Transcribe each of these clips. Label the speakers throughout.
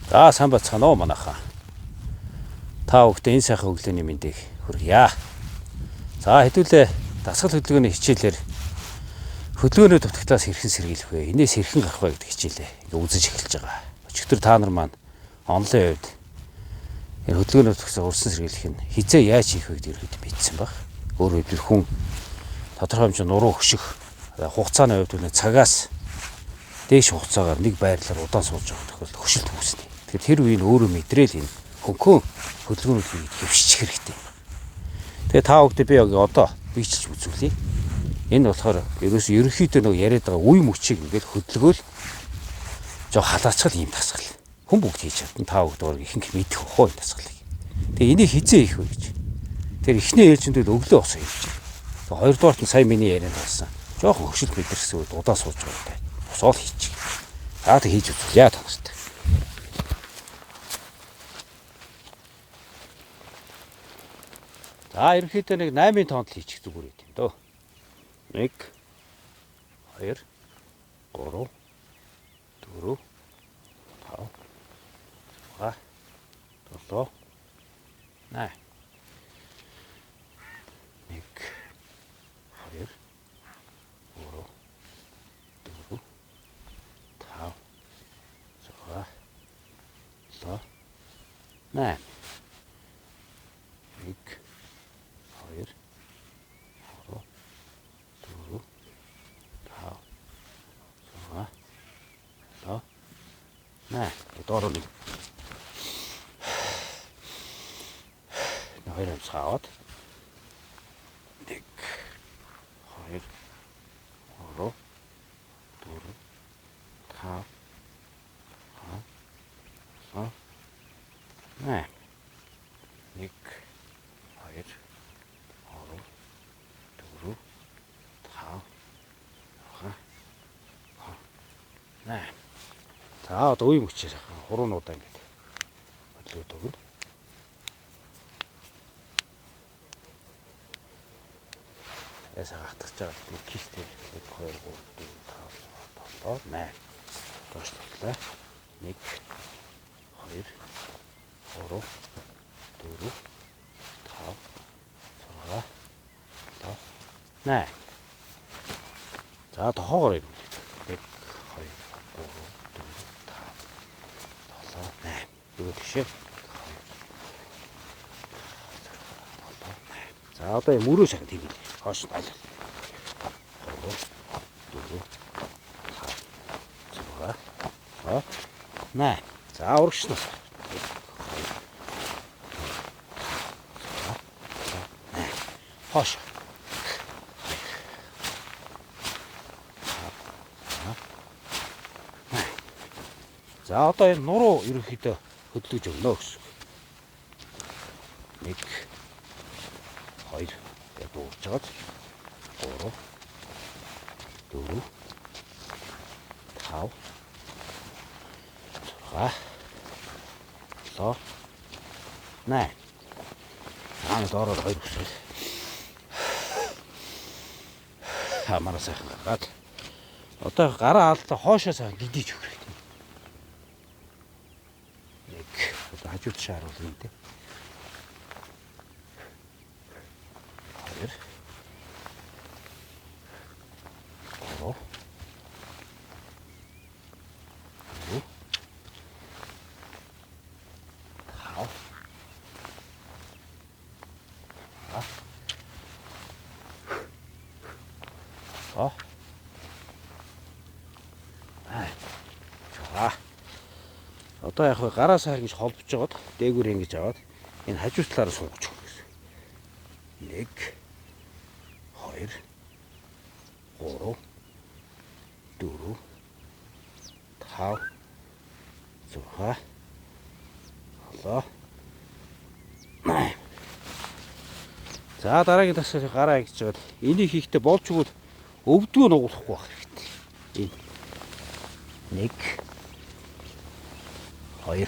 Speaker 1: За сайн бацгаана уу манайхаа. Та бүхэнд энэ сайхан өглөөний мэндийг хүргье. За хэдүүлээ дасгал хөдөлгөөний хичээлээр хөдөлгөөний дутагтаас хэрхэн сэргийлэх вэ? Энээс хэрхэн гарах вэ гэдэг хичээлээ ингээ үзэж эхэлж байгаа. Өчигдөр та нар маань онлайн хувьд энэ хөдөлгөөний дутагтаас урьдчилан сэргийлэх нь хизээ яаж хийх вэ гэдэг ерөөд мэдсэн баг. Өөрөөр хэлбэл хүн тодорхой хэмжээнд нуруу хөших хугацааны хувьд үнэ цагаас дээш хугацаагаар нэг байрлалаар удаан сууж байгаа тохиолдолд хөшилт үүснэ. Тэгэхээр тэр үеийн өөрөө мэдрээл энэ хөнхөн хөдөлгөөнүүд хийгээд хөвшчих хэрэгтэй. Тэгээ та бүхэнд би одоо бичлж үзүүлье. Энэ болохоор ерөнхийдөө нөгөө яриад байгаа үе мөчийг ингээд хөдөлгөөл жоо халаачгал ийм дасгал. Хүн бүгд хийж чадна. Та бүхэд өөр ихэнх мэдэх واخоо энэ дасгалыг. Тэгээ энийг хизээ хийх вэ гэж. Тэр эхний ээлжиндээ өглөө босоо хийж байна. Тэгээ хоёрдугаарт нь сая миний ярианд болсон. Жохон хөшөлт мэдэрсэн үед удаа сууж байгаа юм. Босоод хийчих. За тэг хийж үзүүлье та нарт. За ерөнхийдөө нэг 8-ын тоонд л хийчих зүгээр юм дөө. 1 2 3 4 5 6 7 8 1 2 3 4 5 6 7 8 nè, to rồi đi. Nó hơi làm sao hết. Địch. Hơi. Hổ. Tụi. Thao. Hả. Sao. Nè. Địch. Hơi. Hổ. Tụi. Thao. Hả. Nè. За одоо үе мөчээр хуруунуудаа ингээд хөдлөөд өгнө. Ясаа гатгаж байгаа нэг кистэй 1 2 3 4 5 6 7 8 доош тутлаа. 1 2 3 4 5 6 7 8. За тоогоор ирнэ. 1 2 이거 드셔. 자, 어떤 무릎상 되기. 훨씬 빨리. 좋아. 네. 자, 오르시나. 네. 훨씬. 자, 어떤 노로 이렇게 хөдлөж өгнө гэсэн. 1 2 яг дуурж жагаад 3 4 5 6 7 8. Аа доороор 2 өсвөл. Хамаараа сайхан гаргаад. Одоо гараа алдаа хоошоо сайхан гидэж өгөх. хажууд шааруулна юм те. 2 3 4 5 одоо яг гараасаа ингэж холбож жагаад дээгүүр ингэж аваад энэ хажуу талаараа суугаж өгөх гэсэн. 1 2 3 4 5 6 7 8. За дараагийн тасгал гараа гэж жагаад энийг хийхдээ болж өгвөл өвдгөө нугуулахгүй байх хэрэгтэй. 1 2.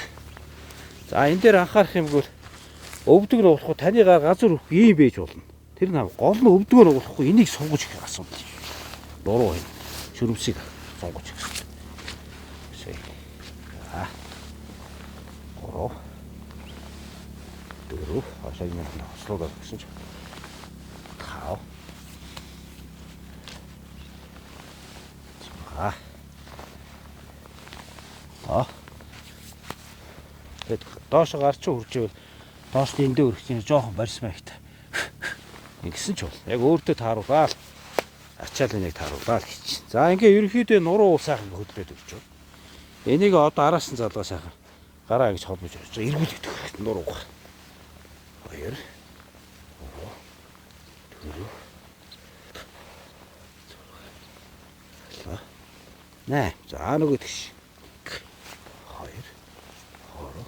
Speaker 1: За энэ дээр анхаарах юм бол өвдөг нугуулахгүй таны газар өгөх ийм байж болно. Тэр нэг гол нь өвдгөө нугуулахгүй энийг сунгаж их асуудал. Дуруу байна. Шүрмсийг сунгаж их. За. Хоошоо юм хослуулаад гэсэн ч. Тав. Тэгэд доош гарч хурж ивэл доош эндээ өрөх чинь жоохон барьсмаа ихтэй. Ингэсэн ч бол яг өөртөө тааруулаад ачаалын нэг тааруулаад хийчих. За ингээ ерөнхийдөө нуруу уул сайхан хөдлөөд өгч байна. Энийг одоо араас нь залгаа сайхан гараа гэж холбож орж байгаа. Эргүүлээд өгөх нурууга. 2 4 За нөгөө тэгш. 2 3 4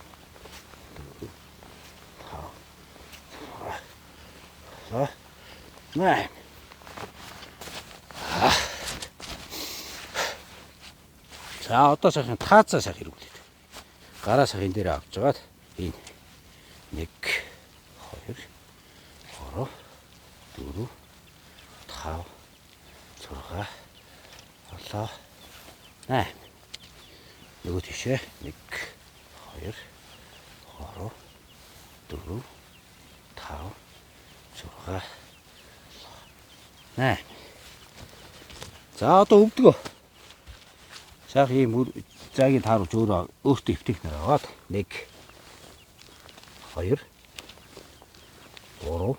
Speaker 1: 5 8 За одоо сайхан таацаа сайхан хэрэглээд. Гараа сайхан энэ дээр авч жагаад энэ 1 2 3 4 5 6 7 8 нөгөө тийшээ 1 2 3 4 5 6 8 За одоо өвдгөө. Сайхан ийм заагийн тааруулж өөртөө өвтөх нэр аваад 1 2 3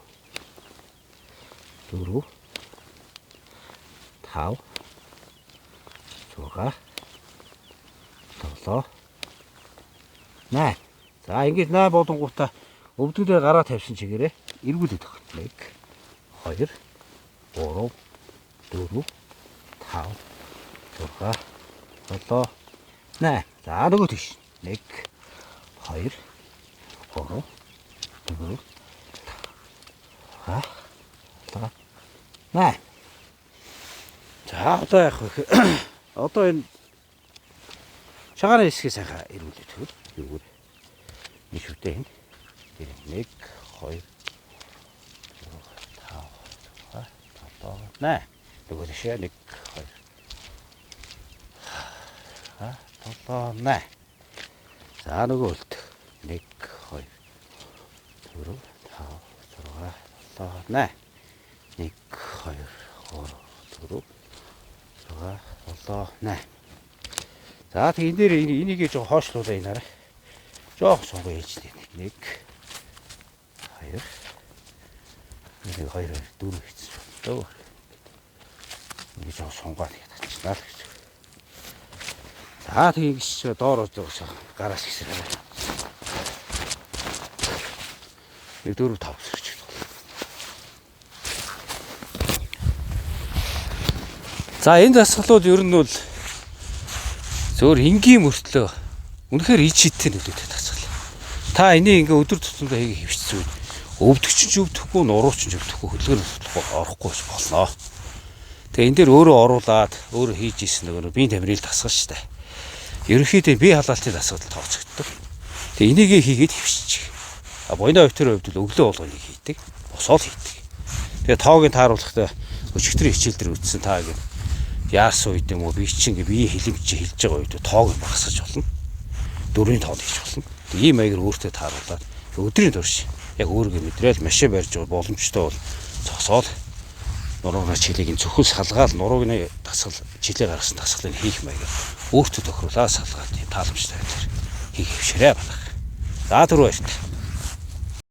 Speaker 1: 4 5 6 7 8 За ингэж 8 болонгуудаа өвдгөлөө гараа тавьсан чигээрээ эргүүлээд өгөх. 1 2 3 4 5 6 7 8 За нөгөө тийш 1 2 3 4 8 За одоо яах вэ? Одоо энэ шагааны хэсгээ сайхан эргүүлээд өгөх. Юу нэг шүтээ энэ. 1 2 5 8 нөгөө тийшээ 1 2 7 8 За нөгөө үлд 1 2 4 5 6 7 8 1 2 3 4 6 7 8 За тэг энэ дээр энийг жоо хоошлуулаа энэ арай. Жоох сунгай ээжлээ. 1 2 1 2 4 хийчих. Дөө. Нэг жоо сунгаад хийчихнаа л гэж. За тэг ингэж доор уусаа гараас гисэрээ. 1 4 5 гэж. За энэ дасгалууд ер нь бол зөөр энгийн мөртлөө үнэхээр ич хиттэй нөлөөтэй дасгал. Та энийг ингээ өдөр тутамдаа хийгээ хөвчсөн. Өвдөгч ч өвдөхгүй, нурууч ч өвдөхгүй, хөдөлгөөн орохгүй болно. Тэгээ энэ дээр өөрөө оруулаад өөрөө хийж исэн нөгөө биеийн тамирын дасгал шүү дээ. Ерөнхийдөө бие халаалтын дасгал тооцогддог. Тэгээ энийгээ хийгээд хөвчих. Боёны оюутны хувьд өглөө болгоныг хийдэг. Босоол хийдэг. Тэгээ тоогийн тааруулахдаа өчигдрийн хичээл дээр үтсэн таа ингэ яасан үед юм уу би чинь бие хилэмж хэлж байгаа үед тоог багасгаж болно. 4-ийн тоог хийж болно. Ийм маягаар өөртөө тааруулаад өдрийн турш яг өөргөө мэдрээл машин барьж байгаа боломжтой бол зогсоол нурууны чилийг зөвхөн салгаал нурууны дасгал жилээ гаргасан дасгалыг хийх маягаар өөртөө тохируулаад салгаад тааламжтай байдлаар хийх хвширээ байна. За түрүү баярлалаа.